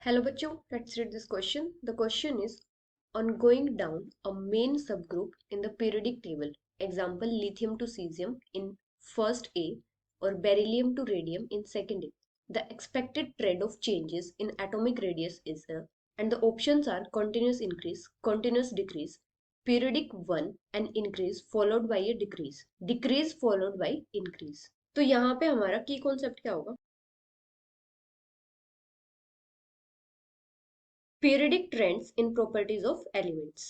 Hello बच्चों, let's read this question. The question is on going down a main subgroup in the periodic table. Example lithium to cesium in first A or beryllium to radium in second A. The expected trend of changes in atomic radius is and the options are continuous increase, continuous decrease, periodic one and increase followed by a decrease, decrease followed by increase. तो यहाँ पे हमारा की concept क्या होगा? Periodic trends in properties of elements.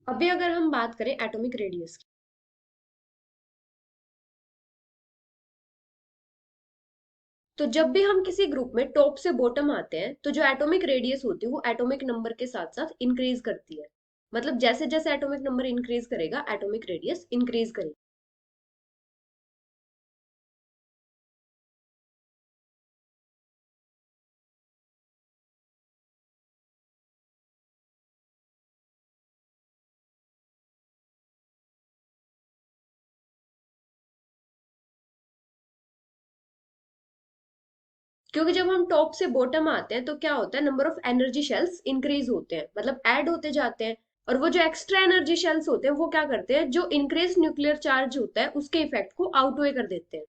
अभी अगर हम बात करें एटॉमिक रेडियस की, तो जब भी हम किसी ग्रुप में टॉप से बॉटम आते हैं तो जो एटॉमिक रेडियस होती है वो एटॉमिक नंबर के साथ साथ इंक्रीज करती है। मतलब जैसे जैसे एटॉमिक नंबर इंक्रीज करेगा एटॉमिक रेडियस इंक्रीज करेगी। क्योंकि जब हम टॉप से बॉटम आते हैं तो क्या होता है, number of energy shells increase होते हैं, मतलब ऐड होते जाते हैं। और वो जो एक्स्ट्रा एनर्जी शेल्स होते हैं वो क्या करते हैं, जो इंक्रीज न्यूक्लियर चार्ज होता है उसके इफेक्ट को आउटवे कर देते हैं।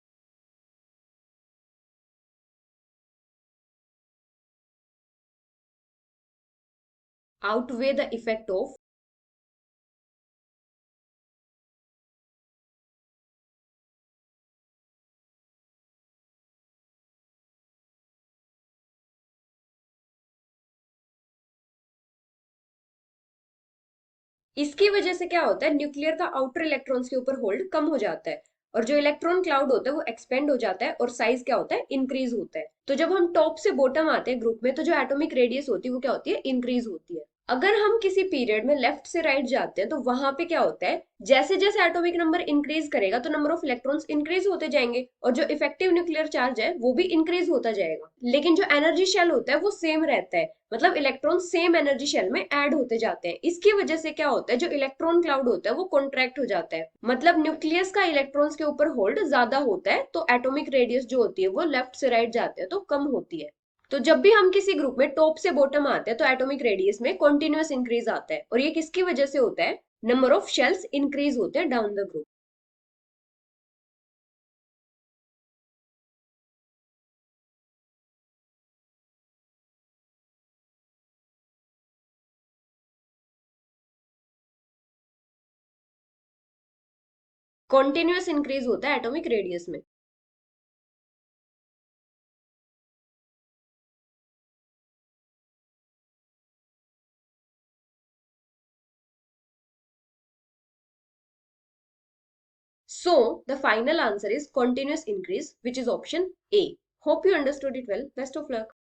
Outweigh the effect of. इसकी वजह से क्या होता है, न्यूक्लियर का आउटर इलेक्ट्रॉन्स के ऊपर होल्ड कम हो जाता है और जो इलेक्ट्रॉन क्लाउड होता है वो एक्सपेंड हो जाता है और साइज क्या होता है, इंक्रीज होता है। तो जब हम टॉप से बॉटम आते हैं ग्रुप में तो जो एटॉमिक रेडियस होती है वो क्या होती है, इंक्रीज होती है। अगर हम किसी पीरियड में लेफ्ट से राइट जाते हैं तो वहां पे क्या होता है, जैसे जैसे एटॉमिक नंबर इंक्रीज करेगा तो नंबर ऑफ इलेक्ट्रॉन्स इंक्रीज होते जाएंगे और जो इफेक्टिव न्यूक्लियर चार्ज है वो भी इंक्रीज होता जाएगा। लेकिन जो एनर्जी शेल होता है वो सेम रहता है, मतलब इलेक्ट्रॉन सेम एनर्जी शेल में ऐड होते जाते हैं। इसकी वजह से क्या होता है, जो इलेक्ट्रॉन क्लाउड होता है वो कॉन्ट्रैक्ट हो जाता है, मतलब न्यूक्लियस का इलेक्ट्रॉन्स के ऊपर होल्ड ज्यादा होता है तो एटॉमिक रेडियस जो होती है वो लेफ्ट से राइट जाते हैं तो कम होती है। तो जब भी हम किसी ग्रुप में टॉप से बॉटम आते हैं तो एटॉमिक रेडियस में कॉन्टिन्यूस इंक्रीज आता है और ये किसकी वजह से होता है, नंबर ऑफ शेल्स इंक्रीज होते हैं down the group. Continuous increase होता है एटॉमिक रेडियस में। So the final answer is continuous increase, which is option A. Hope you understood it well. Best of luck.